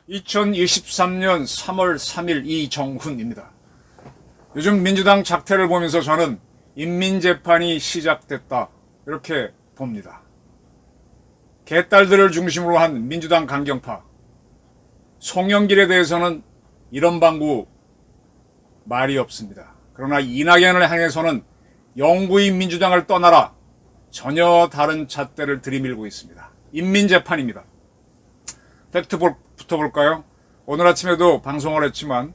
2023년 3월 3일 이정훈입니다. 요즘 민주당 작태를 보면서 저는 인민재판이 시작됐다 이렇게 봅니다. 개딸들을 중심으로 한 민주당 강경파 송영길에 대해서는 이런 방구 말이 없습니다. 그러나 이낙연을 향해서는 영구히 민주당을 떠나라 전혀 다른 잣대를 들이밀고 있습니다. 인민재판입니다. 팩트부터 볼까요? 오늘 아침에도 방송을 했지만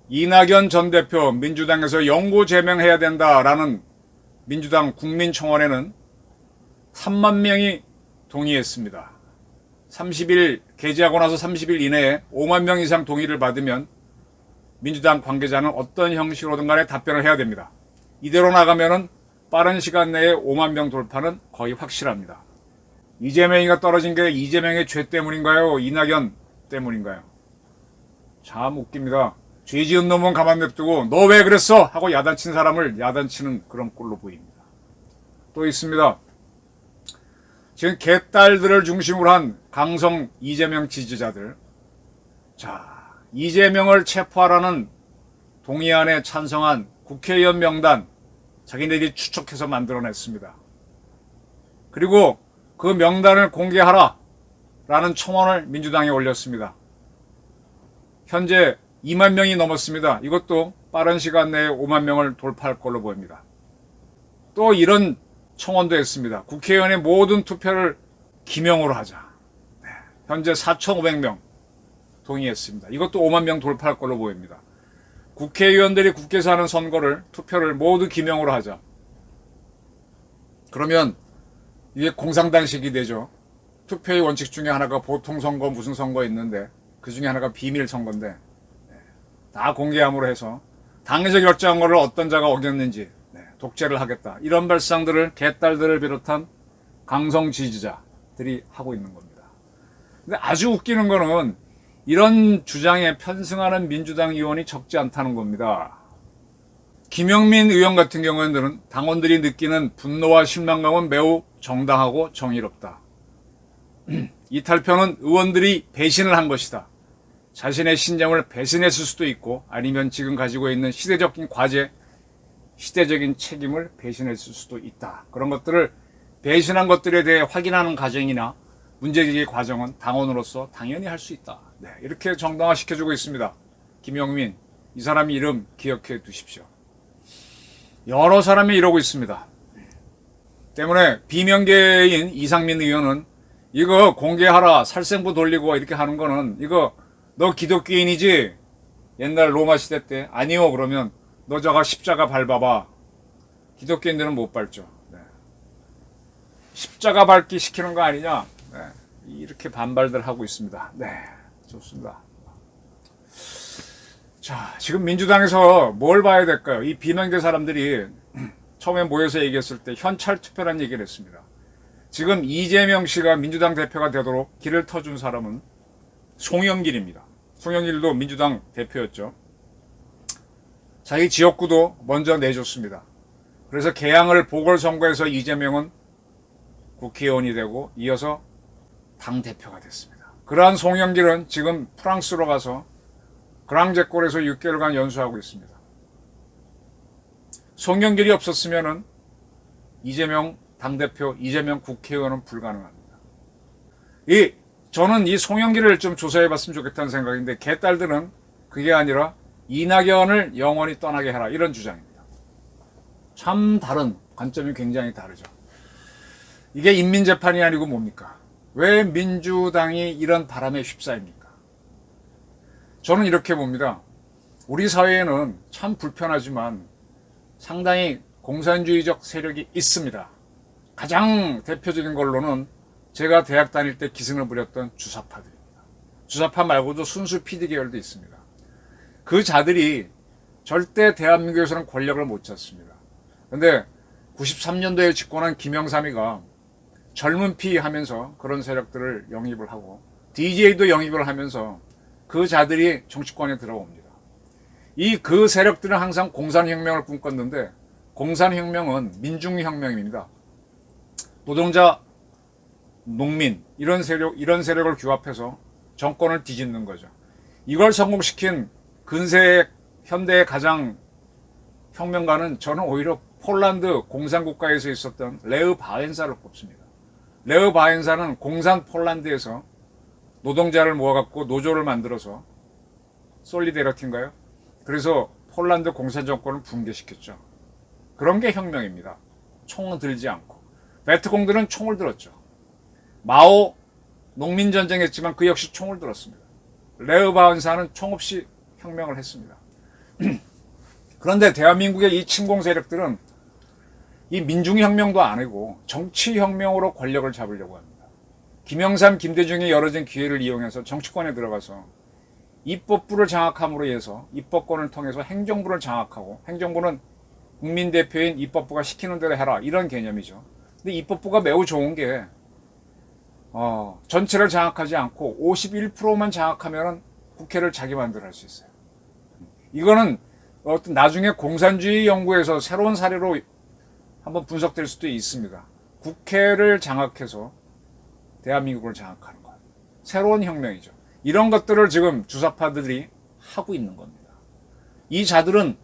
이낙연 전 대표 민주당에서 영구 제명해야 된다라는 민주당 국민청원에는 3만 명이 동의했습니다. 30일 게재하고 나서 30일 이내에 5만 명 이상 동의를 받으면 민주당 관계자는 어떤 형식으로든 간에 답변을 해야 됩니다. 이대로 나가면은 빠른 시간 내에 5만 명 돌파는 거의 확실합니다. 이재명이가 떨어진 게 이재명의 죄 때문인가요? 이낙연 때문인가요? 참 웃깁니다. 죄 지은 놈은 가만 냅두고 너 왜 그랬어? 하고 야단친 사람을 야단치는 그런 꼴로 보입니다. 또 있습니다. 지금 개딸들을 중심으로 한 강성 이재명 지지자들. 자, 이재명을 체포하라는 동의안에 찬성한 국회의원 명단 자기네들이 추측해서 만들어냈습니다. 그리고 그 명단을 공개하라 라는 청원을 민주당에 올렸습니다. 현재 2만 명이 넘었습니다. 이것도 빠른 시간 내에 5만 명을 돌파할 걸로 보입니다. 또 이런 청원도 했습니다. 국회의원의 모든 투표를 기명으로 하자. 네, 현재 4,500명 동의했습니다. 이것도 5만 명 돌파할 걸로 보입니다. 국회의원들이 국회에서 하는 선거를 투표를 모두 기명으로 하자. 그러면 이게 공상당식이 되죠. 투표의 원칙 중에 하나가 보통선거 무슨 선거 있는데 그 중에 하나가 비밀선거인데 다 공개함으로 해서 당에서 결정한 거를 어떤 자가 어겼는지 독재를 하겠다. 이런 발상들을 개딸들을 비롯한 강성 지지자들이 하고 있는 겁니다. 근데 아주 웃기는 거는 이런 주장에 편승하는 민주당 의원이 적지 않다는 겁니다. 김영민 의원 같은 경우에는 당원들이 느끼는 분노와 실망감은 매우 정당하고 정의롭다. 이 탈표는 의원들이 배신을 한 것이다. 자신의 신념을 배신했을 수도 있고 아니면 지금 가지고 있는 시대적인 과제, 시대적인 책임을 배신했을 수도 있다. 그런 것들을 배신한 것들에 대해 확인하는 과정이나 문제제기 과정은 당원으로서 당연히 할 수 있다. 네, 이렇게 정당화시켜주고 있습니다. 김영민, 이 사람 이름 기억해 두십시오. 여러 사람이 이러고 있습니다. 때문에 비명계인 이상민 의원은 이거 공개하라, 살생부 돌리고 이렇게 하는 거는 이거 너 기독교인이지? 옛날 로마 시대 때 아니요 그러면 너 저가 십자가 밟아봐. 기독교인들은 못 밟죠. 네. 십자가 밟기 시키는 거 아니냐? 네. 이렇게 반발들 하고 있습니다. 네, 좋습니다. 자, 지금 민주당에서 뭘 봐야 될까요? 이 비명계 사람들이 처음에 모여서 얘기했을 때 현찰 투표라는 얘기를 했습니다. 지금 이재명 씨가 민주당 대표가 되도록 길을 터준 사람은 송영길입니다. 송영길도 민주당 대표였죠. 자기 지역구도 먼저 내줬습니다. 그래서 개항을 보궐선거에서 이재명은 국회의원이 되고 이어서 당대표가 됐습니다. 그러한 송영길은 지금 프랑스로 가서 그랑제골에서 6개월간 연수하고 있습니다. 송영길이 없었으면 이재명 당대표, 이재명 국회의원은 불가능합니다. 저는 이 송영길을 좀 조사해봤으면 좋겠다는 생각인데 개딸들은 그게 아니라 이낙연을 영원히 떠나게 해라 이런 주장입니다. 참 다른 관점이 굉장히 다르죠. 이게 인민재판이 아니고 뭡니까? 왜 민주당이 이런 바람에 휩싸입니까? 저는 이렇게 봅니다. 우리 사회에는 참 불편하지만 상당히 공산주의적 세력이 있습니다. 가장 대표적인 걸로는 제가 대학 다닐 때 기승을 부렸던 주사파들입니다. 주사파 말고도 순수 PD 계열도 있습니다. 그 자들이 절대 대한민국에서는 권력을 못 잡습니다. 그런데 93년도에 집권한 김영삼이가 젊은 피 하면서 그런 세력들을 영입을 하고 DJ도 영입을 하면서 그 자들이 정치권에 들어옵니다. 그 세력들은 항상 공산혁명을 꿈꿨는데 공산혁명은 민중혁명입니다. 노동자, 농민 이런 세력을 규합해서 정권을 뒤집는 거죠. 이걸 성공시킨 근세의 현대의 가장 혁명가는 저는 오히려 폴란드 공산국가에서 있었던 레흐 바엔사를 꼽습니다. 레흐 바엔사는 공산 폴란드에서 노동자를 모아갖고 노조를 만들어서 솔리데리티인가요? 그래서 폴란드 공산 정권을 붕괴시켰죠. 그런 게 혁명입니다. 총을 들지 않고. 베트콩들은 총을 들었죠. 마오 농민전쟁 했지만 그 역시 총을 들었습니다. 레흐 바엔사는 총 없이 혁명을 했습니다. 그런데 대한민국의 이 침공 세력들은 이 민중혁명도 아니고 정치혁명으로 권력을 잡으려고 합니다. 김영삼, 김대중이 열어진 기회를 이용해서 정치권에 들어가서 입법부를 장악함으로 해서 입법권을 통해서 행정부를 장악하고, 행정부는 국민대표인 입법부가 시키는 대로 해라, 이런 개념이죠. 근데 입법부가 매우 좋은 게 전체를 장악하지 않고 51%만 장악하면 국회를 자기 마음대로 할 수 있어요. 이거는 어떤 나중에 공산주의 연구에서 새로운 사례로 한번 분석될 수도 있습니다. 국회를 장악해서 대한민국을 장악하는 것. 새로운 혁명이죠. 이런 것들을 지금 주사파들이 하고 있는 겁니다. 이 자들은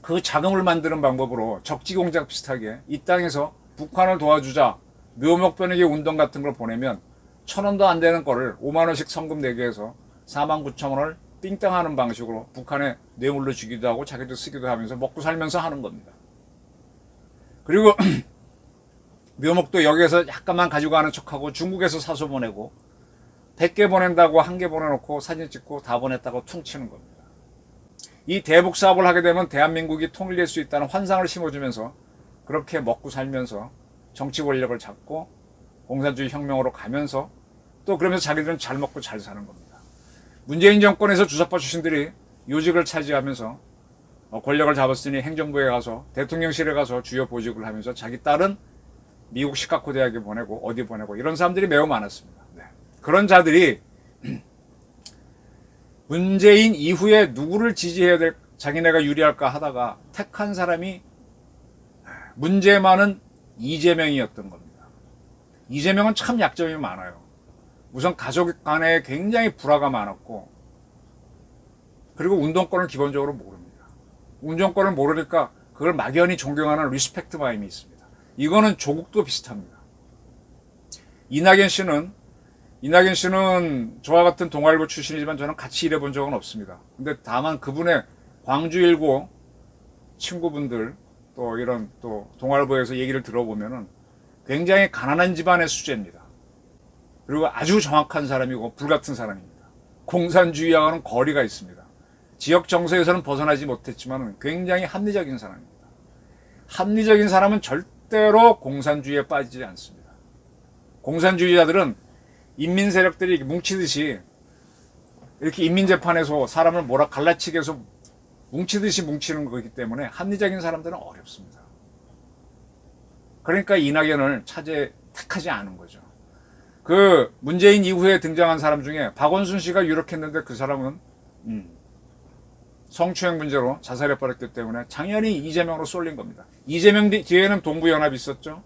그 자금을 만드는 방법으로 적지공작 비슷하게 이 땅에서 북한을 도와주자 묘목 변호기 운동 같은 걸 보내면 1,000원도 안 되는 거를 5만 원씩 성금 내게 해서 49,000원을 삥땅하는 방식으로 북한에 뇌물로 주기도 하고 자기도 쓰기도 하면서 먹고 살면서 하는 겁니다. 그리고 묘목도 여기에서 약간만 가지고 가는 척하고 중국에서 사서 보내고 100개 보낸다고 1개 보내놓고 사진 찍고 다 보냈다고 퉁치는 겁니다. 이 대북 사업을 하게 되면 대한민국이 통일될 수 있다는 환상을 심어주면서 그렇게 먹고 살면서 정치 권력을 잡고 공산주의 혁명으로 가면서 또 그러면서 자기들은 잘 먹고 잘 사는 겁니다. 문재인 정권에서 주사파 출신들이 요직을 차지하면서 권력을 잡았으니 행정부에 가서 대통령실에 가서 주요 보직을 하면서 자기 딸은 미국 시카고 대학에 보내고 어디 보내고 이런 사람들이 매우 많았습니다. 네. 그런 자들이 문재인 이후에 누구를 지지해야 될, 자기네가 유리할까 하다가 택한 사람이 문제 많은 이재명이었던 겁니다. 이재명은 참 약점이 많아요. 우선 가족 간에 굉장히 불화가 많았고, 그리고 운동권을 기본적으로 모릅니다. 운동권을 모르니까 그걸 막연히 존경하는 리스펙트 마임이 있습니다. 이거는 조국도 비슷합니다. 이낙연 씨는 저와 같은 동아일보 출신이지만 저는 같이 일해본 적은 없습니다. 근데 다만 그분의 광주일고 친구분들 또 이런 또 동아일보에서 얘기를 들어보면은 굉장히 가난한 집안의 수재입니다. 그리고 아주 정확한 사람이고 불같은 사람입니다. 공산주의와는 거리가 있습니다. 지역 정서에서는 벗어나지 못했지만 굉장히 합리적인 사람입니다. 합리적인 사람은 절대로 공산주의에 빠지지 않습니다. 공산주의자들은 인민 세력들이 뭉치듯이 이렇게 인민재판에서 사람을 몰아 갈라치기 해서 뭉치듯이 뭉치는 거기 때문에 합리적인 사람들은 어렵습니다. 그러니까 이낙연을 택하지 않은 거죠. 그 문재인 이후에 등장한 사람 중에 박원순 씨가 유력했는데 그 사람은 성추행 문제로 자살해버렸기 때문에 당연히 이재명으로 쏠린 겁니다. 이재명 뒤에는 동부연합이 있었죠.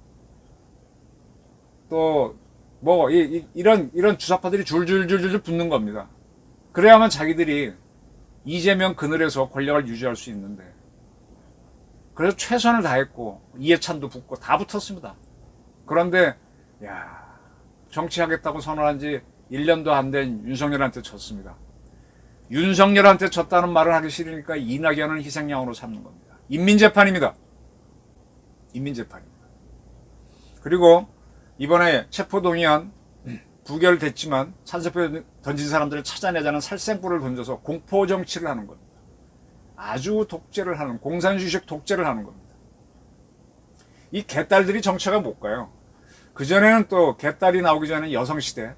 또 뭐 이런 주사파들이 줄줄줄줄 붙는 겁니다. 그래야만 자기들이 이재명 그늘에서 권력을 유지할 수 있는데, 그래서 최선을 다했고 이해찬도 붙고 다 붙었습니다. 그런데 정치하겠다고 선언한 지 1년도 안 된 윤석열한테 졌습니다. 윤석열한테 졌다는 말을 하기 싫으니까 이낙연은 희생양으로 삼는 겁니다. 인민재판입니다. 인민재판입니다. 그리고 이번에 체포동의안 부결됐지만 찬성표 던진 사람들을 찾아내자는 살생부를 던져서 공포정치를 하는 겁니다. 아주 독재를 하는, 공산주의식 독재를 하는 겁니다. 이 개딸들이 정체가 못 가요. 그전에는 또 개딸이 나오기 전에 여성시대라는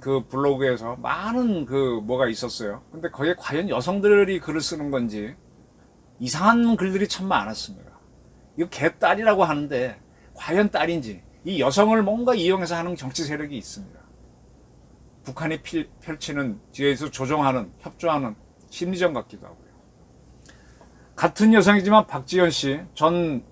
그 블로그에서 많은 뭐가 있었어요. 근데 거기에 과연 여성들이 글을 쓰는 건지 이상한 글들이 참 많았습니다. 이거 개딸이라고 하는데 과연 딸인지, 이 여성을 뭔가 이용해서 하는 정치 세력이 있습니다. 북한이 펼치는 뒤에서 조종하는, 협조하는 심리전 같기도 하고요. 같은 여성이지만 박지원 씨 전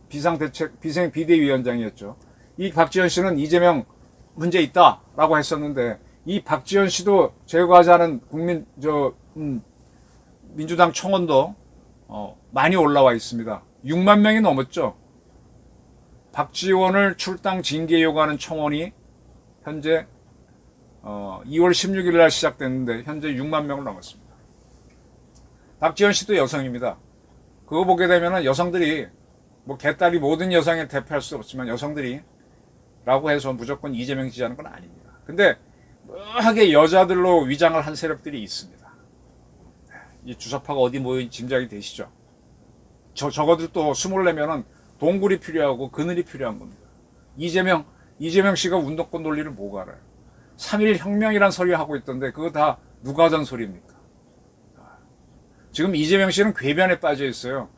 비대위원장이었죠. 이 박지원 씨는 이재명 문제 있다라고 했었는데 이 박지원 씨도 제거하자는 민주당 청원도 많이 올라와 있습니다. 6만 명이 넘었죠. 박지원을 출당 징계 요구하는 청원이 현재 2월 16일 날 시작됐는데 현재 6만 명을 넘었습니다. 박지원 씨도 여성입니다. 그거 보게 되면 여성들이 뭐 개딸이 모든 여성을 대표할 수 없지만 여성들이 라고 해서 무조건 이재명 지지하는 건 아닙니다. 근데 묘하게 여자들로 위장을 한 세력들이 있습니다. 이 주사파가 어디 모인 짐작이 되시죠? 적어도 또 숨을 내면은 동굴이 필요하고 그늘이 필요한 겁니다. 이재명 씨가 운동권 논리를 뭐가 알아요? 3.1 혁명이란 소리 하고 있던데 그거 다 누가 하던 소리입니까? 지금 이재명 씨는 궤변에 빠져 있어요.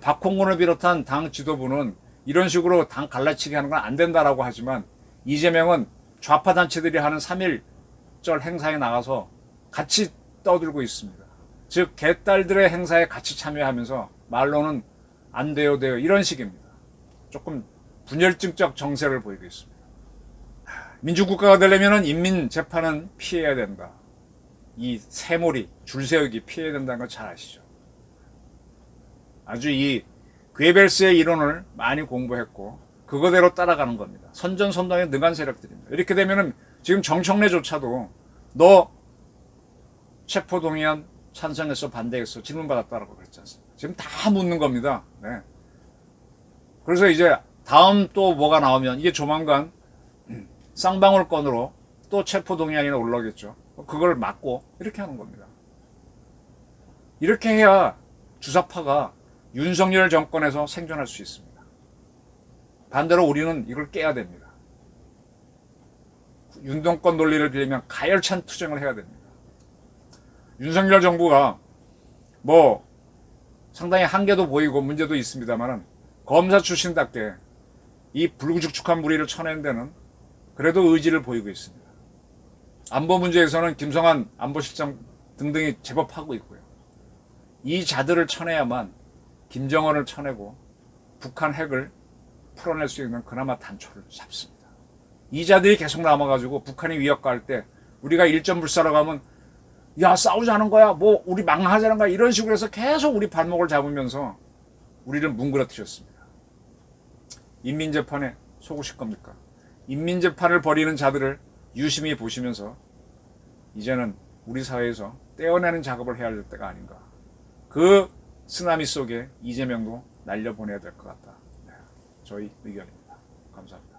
박홍근을 비롯한 당 지도부는 이런 식으로 당 갈라치기 하는 건 안 된다라고 하지만 이재명은 좌파 단체들이 하는 3.1절 행사에 나가서 같이 떠들고 있습니다. 즉 개딸들의 행사에 같이 참여하면서 말로는 안 돼요 이런 식입니다. 조금 분열증적 정세를 보이고 있습니다. 민주국가가 되려면 인민재판은 피해야 된다. 이 새몰이 줄세우기 피해야 된다는 거 잘 아시죠? 아주 이 괴벨스의 이론을 많이 공부했고 그거대로 따라가는 겁니다. 선전선동에 능한 세력들입니다. 이렇게 되면은 지금 정청래조차도 너 체포동의안 찬성했어 반대했어 질문받았다라고 그랬지 않습니까? 지금 다 묻는 겁니다. 네. 그래서 이제 다음 또 뭐가 나오면 이게 조만간 쌍방울권으로 또 체포동의안이 올라오겠죠. 그걸 막고 이렇게 하는 겁니다. 이렇게 해야 주사파가 윤석열 정권에서 생존할 수 있습니다. 반대로 우리는 이걸 깨야 됩니다. 윤동권 논리를 빌리면 가열찬 투쟁을 해야 됩니다. 윤석열 정부가 뭐 상당히 한계도 보이고 문제도 있습니다만 검사 출신답게 이 불구축축한 무리를 쳐내는 데는 그래도 의지를 보이고 있습니다. 안보 문제에서는 김성한 안보실장 등등이 제법 하고 있고요. 이 자들을 쳐내야만 김정은을 쳐내고 북한 핵을 풀어낼 수 있는 그나마 단초를 잡습니다. 이 자들이 계속 남아가지고 북한이 위협가할 때 우리가 일점불사라고 하면 야 싸우자는 거야 뭐 우리 망하자는 거야 이런 식으로 해서 계속 우리 발목을 잡으면서 우리를 뭉그러뜨렸습니다. 인민재판에 속으실 겁니까? 인민재판을 벌이는 자들을 유심히 보시면서 이제는 우리 사회에서 떼어내는 작업을 해야 할 때가 아닌가. 그 쓰나미 속에 이재명도 날려보내야 될 것 같다. 네, 저희 의견입니다. 감사합니다.